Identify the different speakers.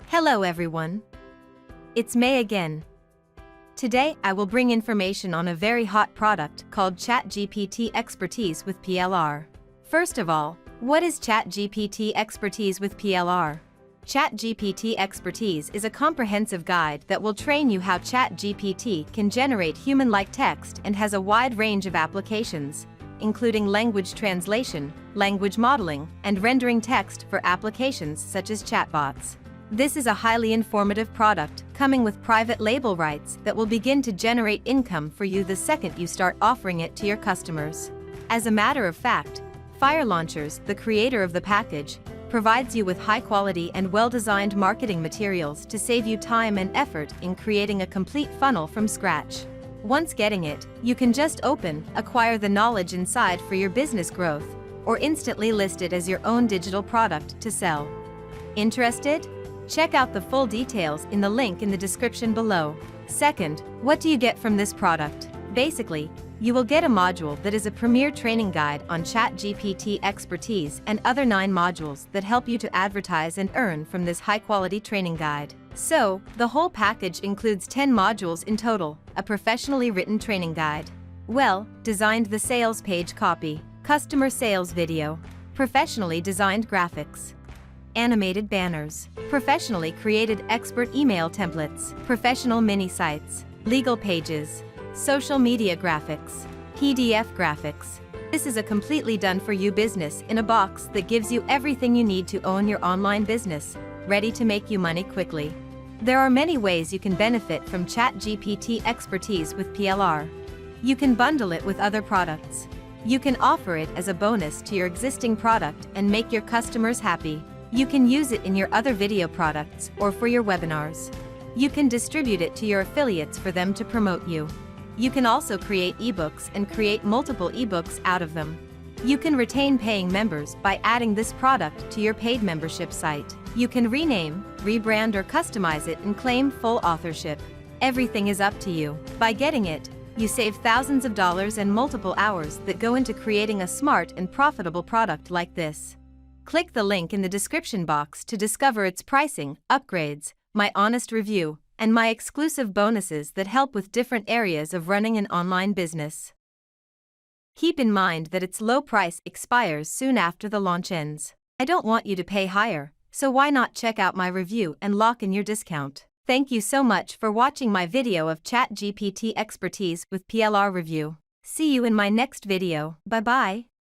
Speaker 1: Hello everyone. It's May again. Today I will bring information on a very hot product called Chat GPT Expertise with PLR. First of all, what is Chat GPT Expertise with PLR? Chat GPT Expertise is a comprehensive guide that will train you how Chat GPT can generate human-like text and has a wide range of applications, including language translation, language modeling, and rendering text for applications such as chatbots. This is a highly informative product, coming with private label rights that will begin to generate income for you the second you start offering it to your customers. As a matter of fact, Fire Launchers, the creator of the package, provides you with high-quality and well-designed marketing materials to save you time and effort in creating a complete funnel from scratch. Once getting it, you can just acquire the knowledge inside for your business growth, or instantly list it as your own digital product to sell. Interested? Check out the full details in the link in the description below. Second, what do you get from this product? Basically, you will get a module that is a premier training guide on Chat GPT Expertise and other 9 modules that help you to advertise and earn from this high-quality training guide. So, the whole package includes 10 modules in total, a professionally written training guide, well-designed the sales page copy, customer sales video, professionally designed graphics, animated banners, professionally created expert email templates, professional mini-sites, legal pages, social media graphics, PDF graphics. This is a completely done-for-you business in a box that gives you everything you need to own your online business, ready to make you money quickly. There are many ways you can benefit from Chat GPT Expertise with PLR. You can bundle it with other products. You can offer it as a bonus to your existing product and make your customers happy. You can use it in your other video products or for your webinars. You can distribute it to your affiliates for them to promote you. You can also create ebooks and create multiple ebooks out of them. You can retain paying members by adding this product to your paid membership site. You can rename, rebrand, or customize it and claim full authorship. Everything is up to you. By getting it, you save thousands of dollars and multiple hours that go into creating a smart and profitable product like this. Click the link in the description box to discover its pricing, upgrades, my honest review, and my exclusive bonuses that help with different areas of running an online business. Keep in mind that its low price expires soon after the launch ends. I don't want you to pay higher, so why not check out my review and lock in your discount? Thank you so much for watching my video of Chat GPT Expertise with PLR review. See you in my next video. Bye-bye.